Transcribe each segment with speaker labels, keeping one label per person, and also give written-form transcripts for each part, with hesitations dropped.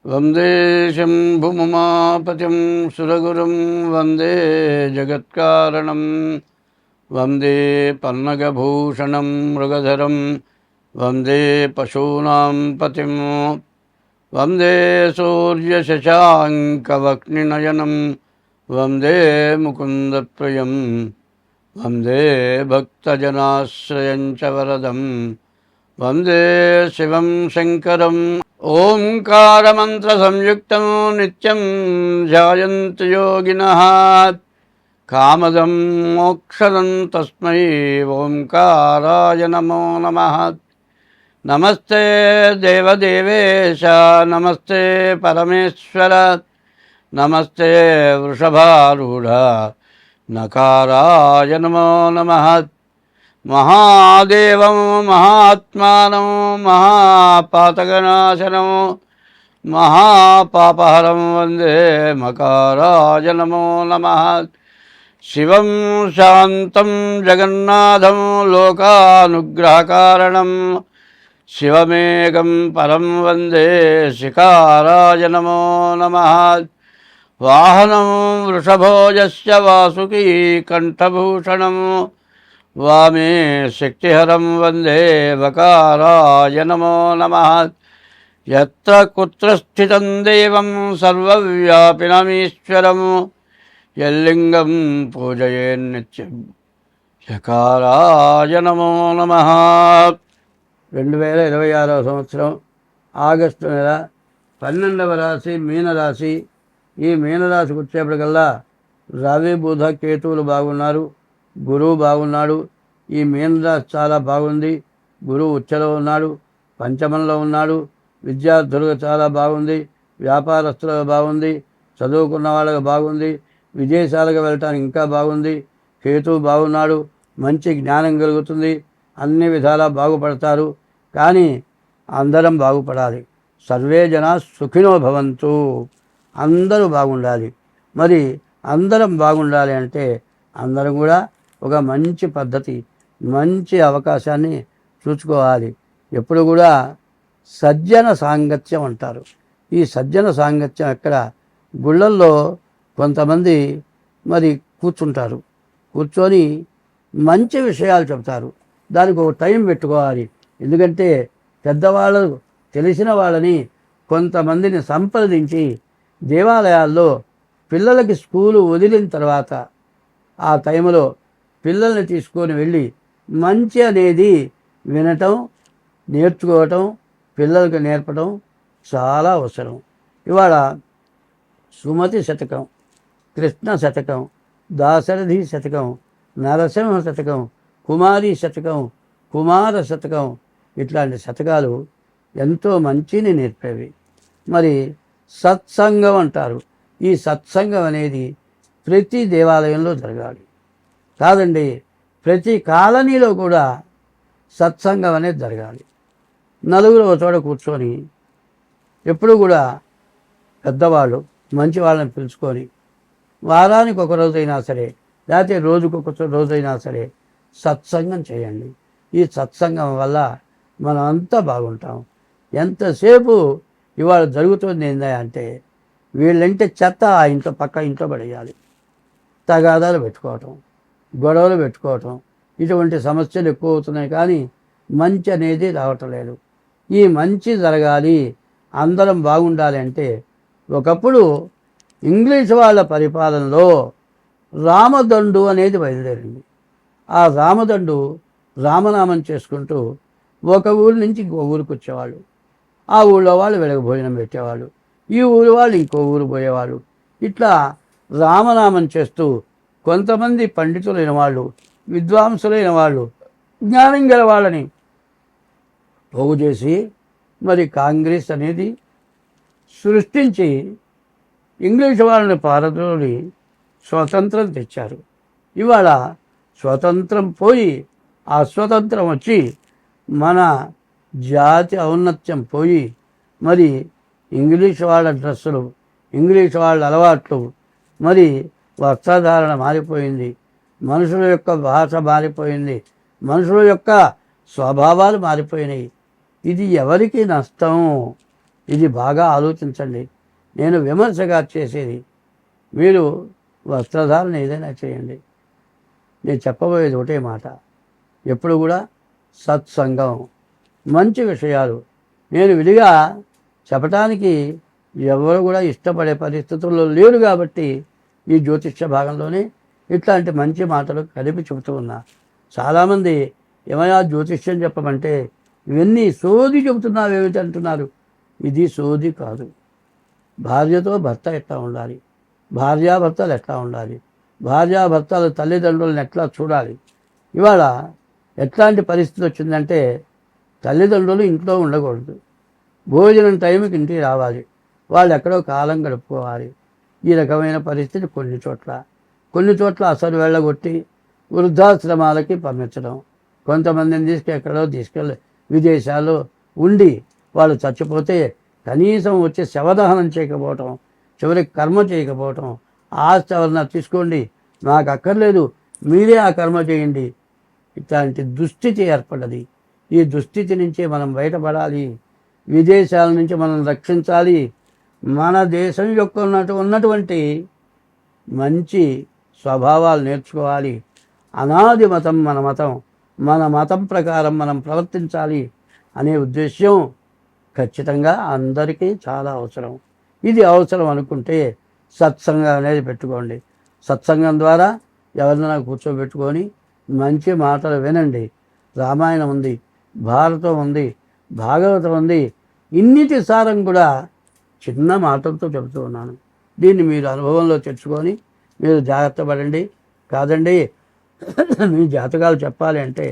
Speaker 1: వందే శంభుముమాపతిం సురగురుం వందే జగత్కారణం వందే పన్నగభూషణం మృగధరం వందే పశూనాం పతిం వందే సూర్యశశాంకవక్నినయనం వందే ముకుందప్రియం వందే భక్తజనాశ్రయం చ వరదం వందే శివం శంకరం. ఓంకారమంత్రసంయుక్తం నిత్యం ధ్యాయంతి యోగినః కామదం మోక్షదం తస్మై ఓంకారాయ నమో నమః. నమస్తే దేవదేవేశ నమస్తే పరమేశ్వర నమస్తే వృషభారూఢ నకారాయ నమో నమః. మహాదేవం మహాత్మానం మహాపాతకనాశనం మహాపాపహరం వందే మకారాయ నమో నమః. శివం శాంతం జగన్నాథం లోకానుగ్రహకారణం శివమేకం పరం వందే శిఖారాయ నమో నమః. వాహనం వృషభోజస్య వాసుకీ కంఠభూషణం వామే శక్తిహరం వందే వకారాయ నమో నమః. యత్ర కుత్ర స్థితం దేవం సర్వవ్యాపినమీశ్వరం యల్లింగం పూజయేన్నిత్యం యకారాయ నమో నమః. 2026వ సంవత్సరం ఆగస్టు నెల 12వ రాశి మీనరాశి. ఈ మీనరాశికి వచ్చేప్పటికల్లా రవి బుధ కేతువులు బాగున్నారు, గురువు బాగున్నాడు. ఈ మీనరాశి చాలా బాగుంది. గురువు ఉచ్చలో ఉన్నాడు, పంచమంలో ఉన్నాడు. విద్యార్థులకు చాలా బాగుంది, వ్యాపారస్తులకు బాగుంది, చదువుకున్న వాళ్ళకి బాగుంది, విదేశాలకు వెళ్ళటానికి ఇంకా బాగుంది. కేతువు బాగున్నాడు, మంచి జ్ఞానం కలుగుతుంది, అన్ని విధాలా బాగుపడతారు. కానీ అందరం బాగుపడాలి. సర్వే జనా సుఖినో భవంతు, అందరూ బాగుండాలి. మరి అందరం బాగుండాలి అంటే అందరం కూడా ఒక మంచి పద్ధతి, మంచి అవకాశాన్ని చూసుకోవాలి. ఎప్పుడు కూడా సజ్జన సాంగత్యం అంటారు. ఈ సజ్జన సాంగత్యం ఎక్కడ? గుళ్ళల్లో కొంతమంది మరి కూర్చుంటారు, కూర్చొని మంచి విషయాలు చెప్తారు. దానికి ఒక టైం పెట్టుకోవాలి. ఎందుకంటే పెద్దవాళ్ళు తెలిసిన వాళ్ళని కొంతమందిని సంప్రదించి దేవాలయాల్లో పిల్లలకి స్కూలు వదిలిన తర్వాత ఆ టైంలో పిల్లల్ని తీసుకొని వెళ్ళి మంచి అనేది వినటం, నేర్చుకోవటం, పిల్లలకు నేర్పడం చాలా అవసరం. ఇవాళ సుమతి శతకం, కృష్ణ శతకం, దాశరథి శతకం, నరసింహ శతకం, కుమారి శతకం, కుమార శతకం, ఇట్లాంటి శతకాలు ఎంతో మంచిని నేర్పేవి. మరి సత్సంగం అంటారు. ఈ సత్సంగం అనేది ప్రతి దేవాలయంలో జరగాలి. కాదండి, ప్రతి కాలనీలో కూడా సత్సంగం అనేది జరగాలి. నలుగురు ఒక చోట కూర్చొని ఎప్పుడు కూడా పెద్దవాళ్ళు మంచి వాళ్ళని పిలుచుకొని వారానికి ఒక రోజైనా సరే, లేకపోతే రోజుకొక రోజైనా సరే సత్సంగం చేయండి. ఈ సత్సంగం వల్ల మనం అంతా బాగుంటాం. ఎంతసేపు ఇవాళ జరుగుతుంది ఏంటంటే వీళ్ళంటే చెత్త ఆ ఇంట్లో పక్క ఇంట్లో పడేయాలి, తగాదాలు పెట్టుకోవటం, గొడవలు పెట్టుకోవటం, ఇటువంటి సమస్యలు ఎక్కువ అవుతున్నాయి. కానీ మంచి అనేది రావటం లేదు. ఈ మంచి జరగాలి, అందరం బాగుండాలి అంటే ఒకప్పుడు ఇంగ్లీష్ వాళ్ళ పరిపాలనలో రామదండు అనేది బయలుదేరింది. ఆ రామదండు రామనామం చేసుకుంటూ ఒక ఊరి నుంచి ఇంకో ఊరికి వచ్చేవాళ్ళు. ఆ ఊళ్ళో వాళ్ళు వెలగ భోజనం పెట్టేవాళ్ళు, ఈ ఊరి వాళ్ళు ఇంకో ఊరు పోయేవాళ్ళు. ఇట్లా రామనామం చేస్తూ కొంతమంది పండితులైన వాళ్ళు, విద్వాంసులైన వాళ్ళు, జ్ఞానం గల వాళ్ళని పోగు చేసి మరి కాంగ్రెస్ అనేది సృష్టించి ఇంగ్లీష్ వాళ్ళని పారద్రోలి స్వతంత్రం తెచ్చారు. ఇవాళ స్వతంత్రం పోయి అస్వతంత్రం వచ్చి మన జాతి ఔన్నత్యం పోయి మరి ఇంగ్లీష్ వాళ్ళ డ్రెస్సులు, ఇంగ్లీష్ వాళ్ళ అలవాట్లు, మరి వస్త్రధారణ మారిపోయింది, మనుషుల యొక్క భాష మారిపోయింది, మనుషుల యొక్క స్వభావాలు మారిపోయినాయి. ఇది ఎవరికి నష్టం? ఇది బాగా ఆలోచించండి. నేను విమర్శగా చేసేది. మీరు వస్త్రధారణ ఏదైనా చేయండి. నేను చెప్పబోయేది ఒకటే మాట, ఎప్పుడు కూడా సత్సంగం, మంచి విషయాలు. నేను విడిగా చెప్పటానికి ఎవరు కూడా ఇష్టపడే పరిస్థితుల్లో లేరు కాబట్టి ఈ జ్యోతిష్య భాగంలోనే ఇట్లాంటి మంచి మాటలు కలిపి చెబుతూ ఉన్నా. చాలామంది ఏమైనా జ్యోతిష్యం చెప్పమంటే ఇవన్నీ సోది చెబుతున్నావు ఏమిటి అంటున్నారు. ఇది సోది కాదు. భార్యతో భర్త ఎట్లా ఉండాలి, భార్యాభర్తలు ఎట్లా ఉండాలి, భార్యాభర్తల తల్లిదండ్రులను ఎట్లా చూడాలి. ఇవాళ ఎట్లాంటి పరిస్థితి వచ్చిందంటే తల్లిదండ్రులు ఇంట్లో ఉండకూడదు, భోజనం టైంకి ఇంటికి రావాలి, వాళ్ళు ఎక్కడో కాలం గడుపుకోవాలి. ఈ రకమైన పరిస్థితి కొన్ని చోట్ల అసలు వెళ్ళగొట్టి వృద్ధాశ్రమాలకి పంపించడం, కొంతమందిని తీసుకెళ్ళి విదేశాల్లో ఉండి వాళ్ళు చచ్చిపోతే కనీసం వచ్చి శవదహనం చేయకపోవటం, చివరికి కర్మ చేయకపోవటం. ఆస్తి ఎవరన్నా తీసుకోండి, నాకు అక్కర్లేదు, మీరే ఆ కర్మ చేయండి. ఇట్లాంటి దుస్థితి ఏర్పడ్డది. ఈ దుస్థితి నుంచి మనం బయటపడాలి, విదేశాల నుంచి మనం రక్షించాలి. మన దేశం యొక్క ఉన్నటువంటి మంచి స్వభావాలు నేర్చుకోవాలి. అనాది మతం మన మతం ప్రకారం మనం ప్రవర్తించాలి అనే ఉద్దేశ్యం ఖచ్చితంగా అందరికీ చాలా అవసరం. ఇది అవసరం అనుకుంటే సత్సంగం అనేది పెట్టుకోండి. సత్సంగం ద్వారా ఎవరినైనా కూర్చోబెట్టుకొని మంచి మాటలు వినండి. రామాయణం ఉంది, భారతం ఉంది, భాగవతం ఉంది. ఇన్నిటి సారం కూడా చిన్న మాటలతో చెబుతూ ఉన్నాను. దీన్ని మీరు అనుభవంలో తెచ్చుకొని మీరు జాగ్రత్త పడండి. కాదండి మీ జాతకాలు చెప్పాలి అంటే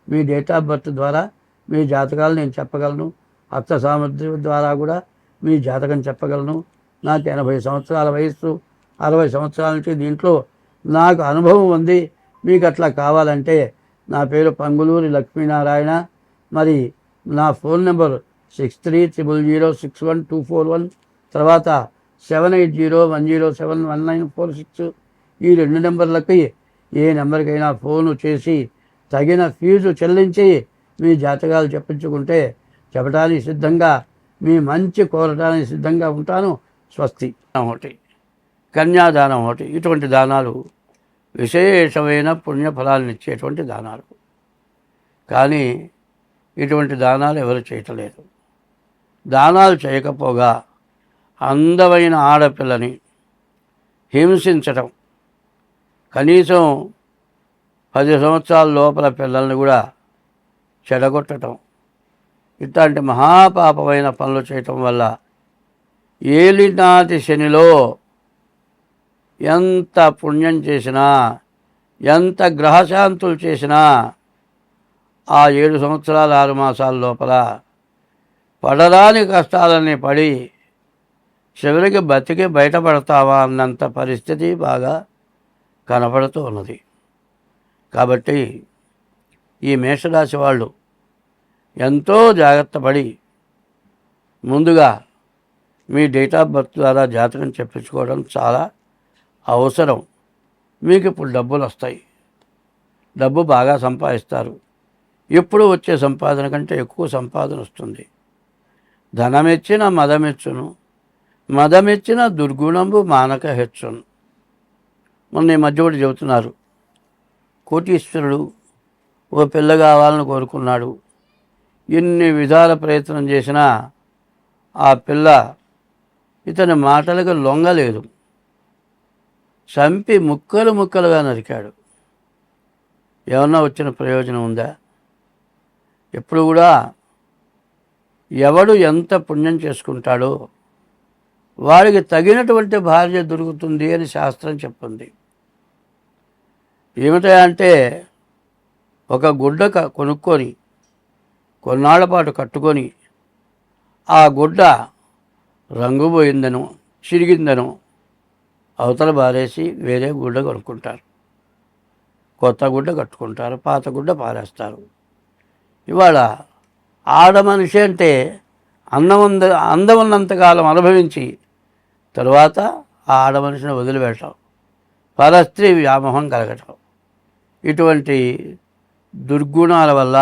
Speaker 1: మీ డేట్ ఆఫ్ బర్త్ ద్వారా మీ జాతకాలు నేను చెప్పగలను. అర్థ సామర్థ్యం ద్వారా కూడా మీ జాతకం చెప్పగలను. నాకు 80 సంవత్సరాల వయస్సు, 60 సంవత్సరాల నుంచి దీంట్లో నాకు అనుభవం ఉంది. మీకు అట్లా కావాలంటే నా పేరు పంగులూరి లక్ష్మీనారాయణ. మరి నా ఫోన్ నెంబర్ 6300061241, తర్వాత 7801071946. ఈ 2 నెంబర్లకి ఏ నెంబర్కైనా ఫోను చేసి తగిన ఫీజు చెల్లించి మీ జాతకాలు చెప్పించుకుంటే చెప్పడానికి సిద్ధంగా, మీ మంచి కోరటానికి సిద్ధంగా ఉంటాను. స్వస్తి. ఒకటి కన్యాదానం, ఒకటి ఇటువంటి దానాలు విశేషమైన పుణ్యఫలాలను ఇచ్చేటువంటి దానాలు. కానీ ఇటువంటి దానాలు ఎవరు చేయటలేదు. దానాలు చేయకపోగా అందమైన ఆడపిల్లని హింసించటం, కనీసం 10 సంవత్సరాల లోపల పిల్లల్ని కూడా చెడగొట్టడం, ఇట్లాంటి మహాపాపమైన పనులు చేయటం వల్ల ఏలినాటి శనిలో ఎంత పుణ్యం చేసినా, ఎంత గ్రహశాంతులు చేసినా ఆ 7 సంవత్సరాల 6 మాసాల లోపల పడరాని కష్టాలన్నీ పడి చివరికి బతికి బయటపడతావా అన్నంత పరిస్థితి బాగా కనపడుతూ ఉన్నది. కాబట్టి ఈ మేషరాశి వాళ్ళు ఎంతో జాగ్రత్త పడి ముందుగా మీ డేట్ ఆఫ్ బర్త్ ద్వారా జాతకం చెప్పించుకోవడం చాలా అవసరం. మీకు ఇప్పుడు డబ్బులు వస్తాయి, డబ్బు బాగా సంపాదిస్తారు. ఎప్పుడు వచ్చే సంపాదన కంటే ఎక్కువ సంపాదన వస్తుంది. ధనమెచ్చిన మదమెచ్చును, మదమెచ్చిన దుర్గుణంబు మానక హెచ్చును. మొన్న ఈ మధ్య ఒకటి చెబుతున్నారు, కోటీశ్వరుడు ఓ పిల్ల కావాలని కోరుకున్నాడు. ఎన్ని విధాల ప్రయత్నం చేసినా ఆ పిల్ల ఇతని మాటలకు లొంగలేదు. చంపి ముక్కలు ముక్కలుగా నరికాడు. ఏమన్నా వచ్చిన ప్రయోజనం ఉందా? ఎప్పుడు కూడా ఎవడు ఎంత పుణ్యం చేసుకుంటాడో వాడికి తగినటువంటి భార్య దొరుకుతుంది అని శాస్త్రం చెప్పింది. ఏమిటంటే ఒక గుడ్డ కొనుక్కొని కొన్నాళ్ల పాటు కట్టుకొని ఆ గుడ్డ రంగు పోయిందనో చిరిగిందనో అవతల బారేసి వేరే గుడ్డ కొనుక్కుంటారు. కొత్త గుడ్డ కట్టుకుంటారు, పాత గుడ్డ పారేస్తారు. ఇవాళ ఆడ మనిషి అంటే అందం ఉన్నంతకాలం అనుభవించి తరువాత ఆ ఆడ మనిషిని వదిలిపెట్టడం, పరస్త్రీ వ్యామోహం కలగటం, ఇటువంటి దుర్గుణాల వల్ల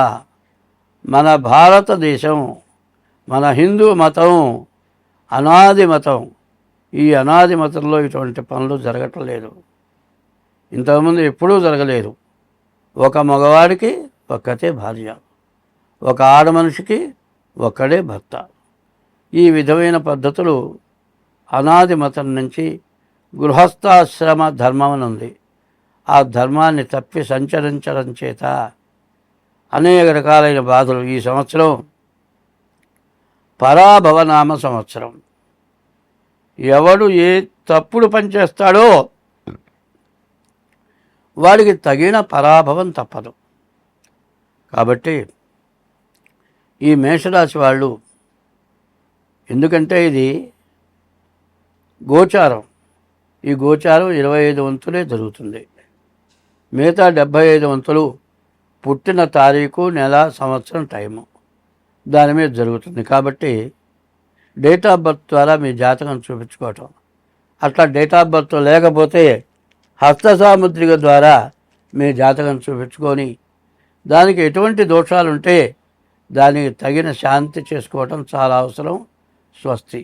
Speaker 1: మన భారతదేశం, మన హిందూ మతం అనాది మతం. ఈ అనాది మతంలో ఇటువంటి పనులు జరగటం లేదు. ఇంతకుముందు ఎప్పుడూ జరగలేదు. ఒక మగవాడికి ఒక్కతే భార్య, ఒక ఆడ మనిషికి ఒక్కడే భర్త. ఈ విధమైన పద్ధతులు అనాది మతం నుంచి గృహస్థాశ్రమ ధర్మం ఉంది. ఆ ధర్మాన్ని తప్పి సంచరించడం చేత అనేక రకాలైన బాధలు. ఈ సంవత్సరం పరాభవనామ సంవత్సరం. ఎవడు ఏ తప్పుడు పని చేస్తాడో వాడికి తగిన పరాభవం తప్పదు. కాబట్టి ఈ మేషరాశి వాళ్ళు, ఎందుకంటే ఇది గోచారం, ఈ గోచారం 25 వంతులే జరుగుతుంది. మిగతా 75 వంతులు పుట్టిన తారీఖు, నెల, సంవత్సరం, టైము దాని మీద జరుగుతుంది. కాబట్టి డేట్ ఆఫ్ బర్త్ ద్వారా మీ జాతకం చూపించుకోవటం, అట్లా డేట్ ఆఫ్ బర్త్ లేకపోతే హస్త సాముద్రిక ద్వారా మీ జాతకం చూపించుకొని దానికి ఎటువంటి దోషాలుంటే దానికి తగిన శాంతి చేసుకోవటం చాలా అవసరం. స్వస్తి.